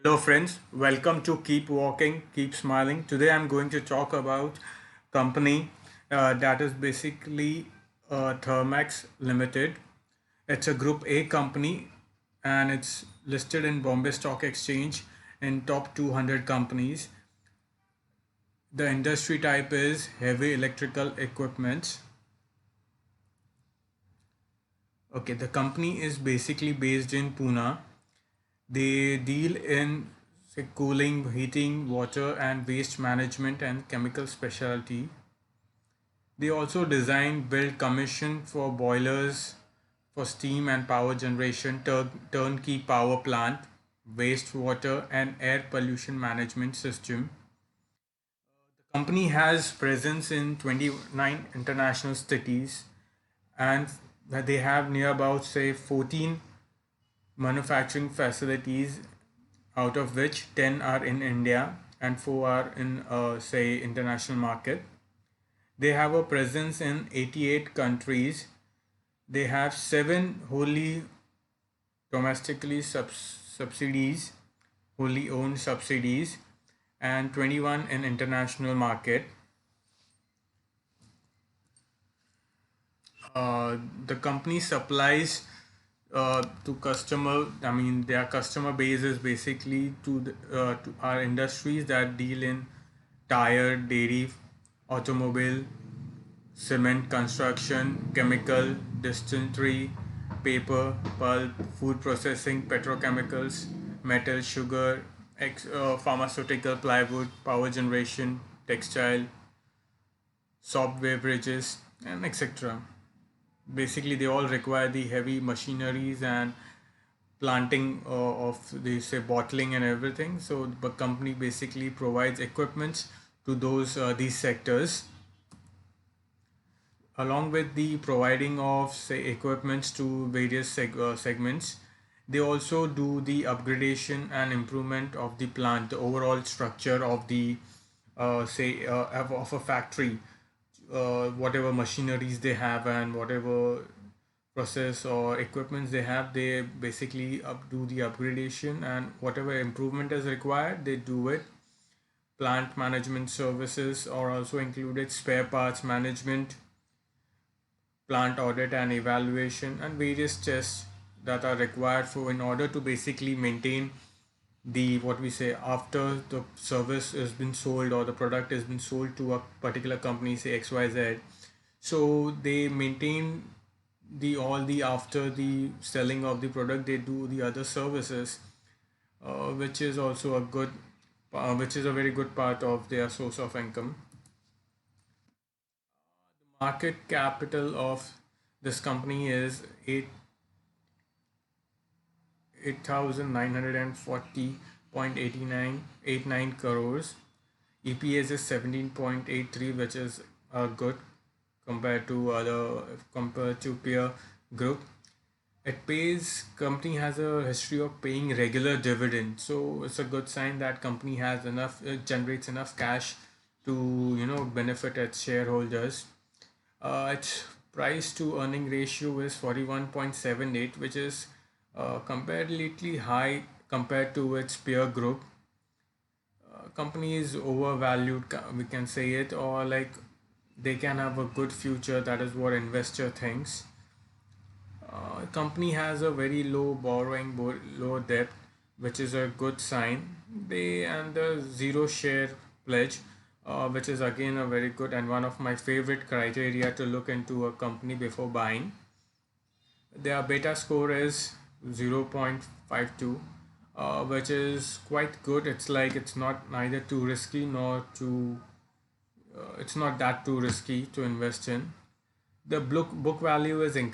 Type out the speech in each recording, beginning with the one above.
Hello friends, welcome to Keep Walking, Keep Smiling. Today I'm going to talk about company that is basically Thermax Limited. It's a Group A company and it's listed in Bombay Stock Exchange in top 200 companies. The industry type is heavy electrical equipment. Okay, the company is basically based in Pune. They deal in say, cooling, heating, water and waste management and chemical specialty. They also design, build, commission for boilers for steam and power generation, turnkey power plant, wastewater and air pollution management system. The company has presence in 29 international cities and they have near about say 14 manufacturing facilities, out of which 10 are in India and 4 are in, say, international market. They have a presence in 88 countries. They have 7 wholly domestically subsidies, wholly owned subsidies, and 21 in international market. The company supplies to customer. I mean, their customer base is basically to our industries that deal in tire, dairy, automobile, cement construction, chemical, distillery, paper, pulp, food processing, petrochemicals, metal, sugar, pharmaceutical, plywood, power generation, textile, soft beverages, and etc. Basically, they all require the heavy machineries and planting of the say bottling and everything. So the company basically provides equipments to these sectors, along with the providing of say equipments to various segments. They also do the upgradation and improvement of the plant, the overall structure of the of a factory, whatever machineries they have and whatever process or equipments they have, they basically do the upgradation, and whatever improvement is required they do it. Plant management services are also included, spare parts management, plant audit and evaluation, and various tests that are required for in order to basically maintain the what we say after the service has been sold or the product has been sold to a particular company, say XYZ. So they maintain the all the after the selling of the product, they do the other services, which is also a good which is a very good part of their source of income. Market capital of this company is 8,940.89 crores. EPS is 17.83, which is good compared to peer group. It pays company has a history of paying regular dividend, so it's a good sign that company has enough, it generates enough cash to benefit its shareholders. Its price to earning ratio is 41.78, which is comparatively high compared to its peer group. Company is overvalued, we can say it, or like they can have a good future. That is what investor thinks. Company has a very low borrowing, low debt, which is a good sign. They and the zero share pledge, which is again a very good and one of my favorite criteria to look into a company before buying. Their beta score is 0.52, which is quite good. It's like it's not neither too risky nor too it's not that too risky to invest in. The book value is an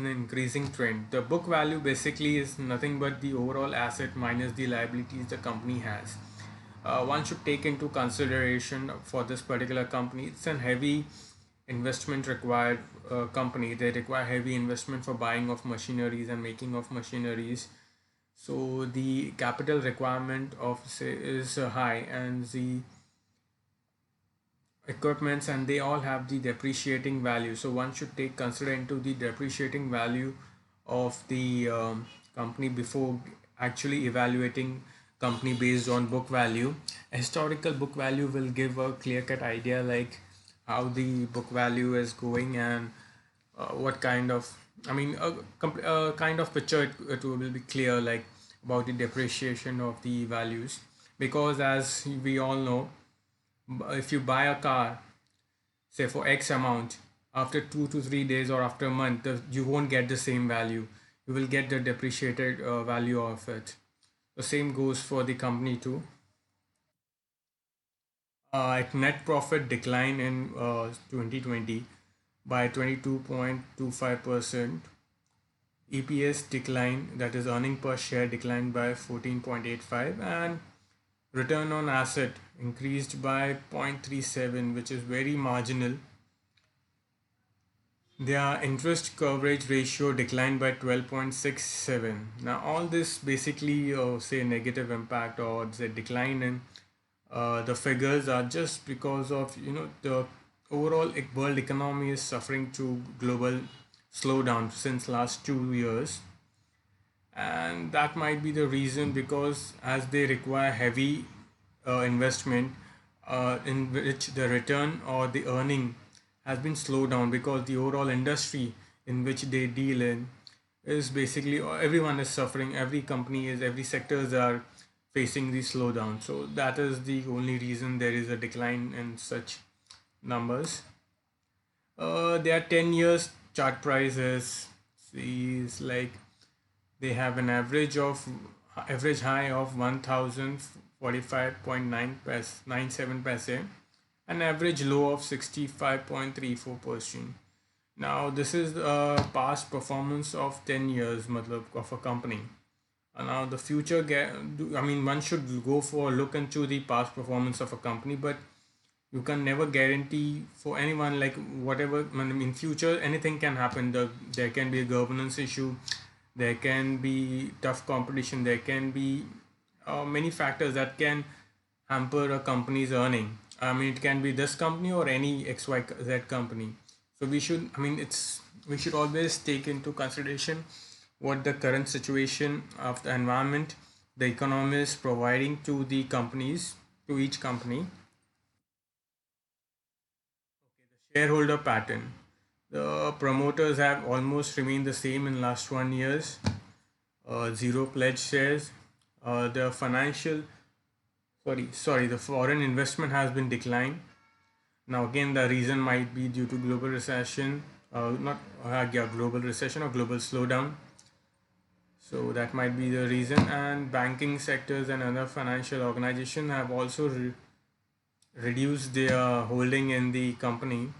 increasing trend. The book value basically is nothing but the overall asset minus the liabilities the company has. One should take into consideration for this particular company, it's an heavy investment required company. They require heavy investment for buying of machineries and making of machineries. So the capital requirement of say is high, and the equipments and they all have the depreciating value. So one should take consider into the depreciating value of the company before actually evaluating company based on book value. Historical book value will give a clear cut idea like how the book value is going, and what kind of, a kind of picture, it will be clear like about the depreciation of the values. Because as we all know, if you buy a car, say for X amount, after 2 to 3 days or after a month, you won't get the same value. You will get the depreciated value of it. The same goes for the company too. Net profit declined in 2020 by 22.25%. EPS declined, that is earning per share declined by 14.85, and return on asset increased by 0.37, which is very marginal. Their interest coverage ratio declined by 12.67. Now, all this basically say negative impact or say decline in the figures are just because of the overall world economy is suffering to global slowdown since last 2 years, and that might be the reason, because as they require heavy investment in which the return or the earning has been slowed down, because the overall industry in which they deal in is basically everyone is suffering, every sectors are facing the slowdown. So that is the only reason there is a decline in such numbers. Their 10 years chart prices is like they have an average high of 1045.97 paise, an average low of 65.34%. Now this is the past performance of 10 years matlab, of a company. And now the future one should go for a look into the past performance of a company, but you can never guarantee for anyone, like whatever, in future anything can happen. There can be a governance issue, there can be tough competition, there can be many factors that can hamper a company's earning. It can be this company or any XYZ company. So we should always take into consideration what the current situation of the environment, the economy is providing to the companies, to each company. Shareholder pattern. The promoters have almost remained the same in last 1 years. Zero pledge shares. The the foreign investment has been declined. Now again, the reason might be due to global recession, not yeah, global recession or global slowdown. So that might be the reason. And banking sectors and other financial organizations have also reduced their holding in the company.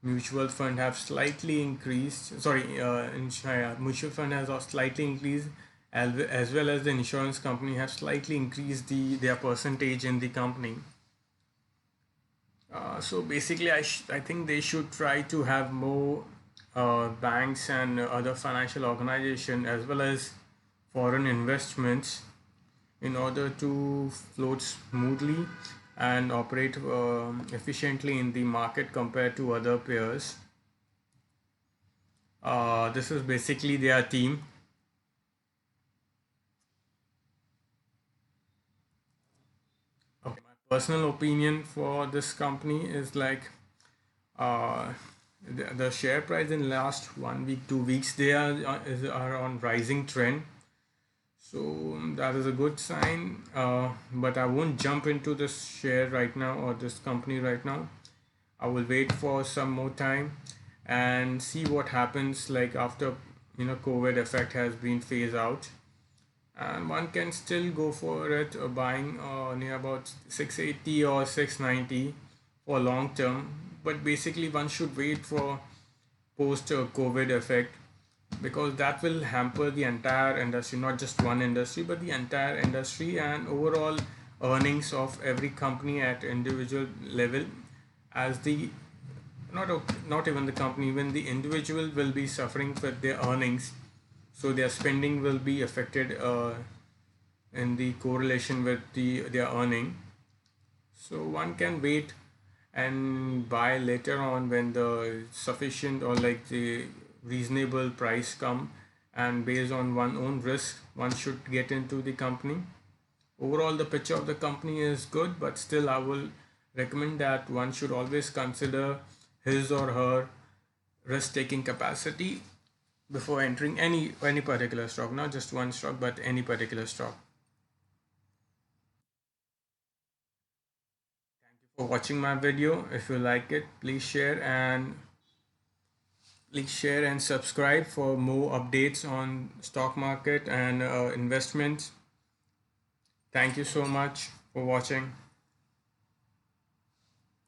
Mutual fund have slightly increased. Mutual fund has slightly increased, as well as the insurance company have slightly increased their percentage in the company. So basically, I think they should try to have more banks and other financial organization as well as foreign investments in order to float smoothly and operate efficiently in the market compared to other peers. This is basically their team. Okay, my personal opinion for this company is like uh, the share price in last 1 week, 2 weeks, they are on rising trend. So that is a good sign. But I won't jump into this share right now or this company right now. I will wait for some more time and see what happens like after COVID effect has been phased out, and one can still go for it buying near about 680 or 690 for long term. But basically one should wait for post COVID effect, because that will hamper the entire industry, not just one industry but the entire industry and overall earnings of every company at individual level. As the not not even the company, even the individual will be suffering for their earnings, so their spending will be affected in the correlation with their earning. So one can wait and buy later on when the sufficient or like the reasonable price come, and based on one own risk one should get into the company. Overall, the picture of the company is good, but still, I will recommend that one should always consider his or her risk taking capacity before entering any particular stock, not just one stock, but any particular stock. For watching my video. If you like it, please share and subscribe for more updates on stock market and investments. Thank you so much for watching.